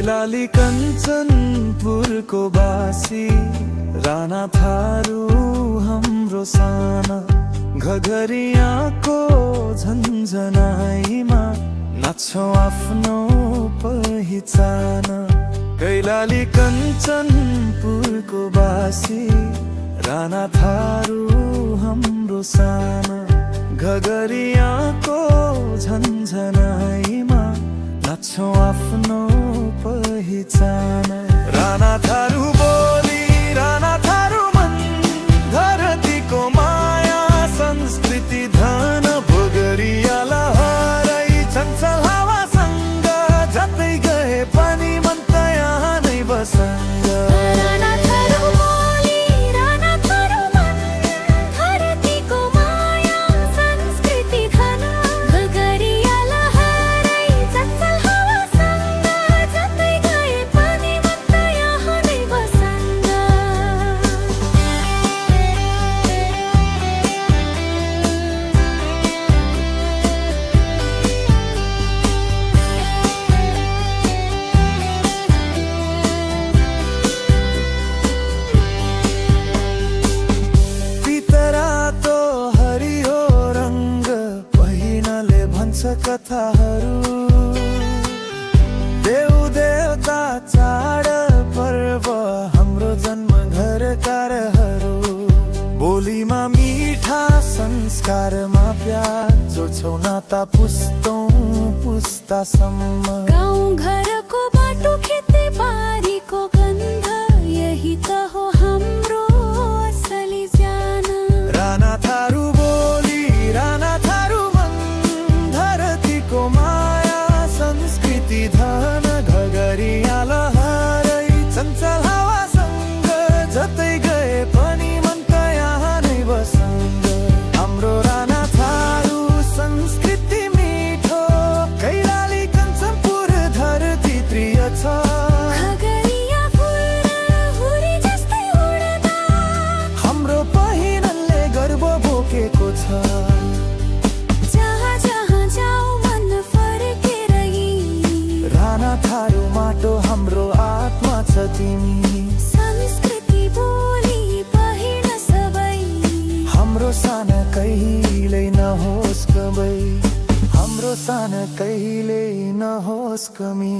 कैलाली कञ्चनपुरको बासी, राना थारू हाम्रो साना, घगरियाको झन्झनाइमा नाच्छौं आफ्नो पहिचान। कैलाली कञ्चनपुरको बासी, राना थारू हाम्रो साना, घगरियाको झन्झनाइमा नाच्छौं आफ्नो पहिचान। राना थारू बोली, राना थारू मन, धरतीको माया संस्कृति धन, भोगरिया लहरै चञ्चल हावासँग, जतै गए पनि मन त यहाँ नै बसङ्ग। कथाहरू देव देवता चाड पर्व, हाम्रो जन्म घर कारहरू, बोलीमा मिठा संस्कारमा प्यार, जोड्छौं नाता पुस्तौं पुस्तासम्म। गाउँ घरको बाटो, खेती बारीको गन्ध, यही त हो हाम्रो असली ज्यान। राना थारू बोली, राना थारू मन, धरतीको माया संस्कृति धन, घगरिया लहरै चञ्चल हावासँग, जतै गए पनि मन त यहाँ नै बसङ्ग। हाम्रो राना थारू संस्कृति मिठो, कैलाली कञ्चनपुर धरती प्रिय छ। घगरिया फुल हुरी जस्तै उड्दा, हाम्रो पहिरनले गर्व बोकेको छ। राना थारू माटो हाम्रो आत्मा छ तिमी, संस्कृति बोली पहिर्न सबै, हाम्रो सान कहिल्यै नहोस् कमै, हाम्रो सान कहिल्यै नहोस् कमी।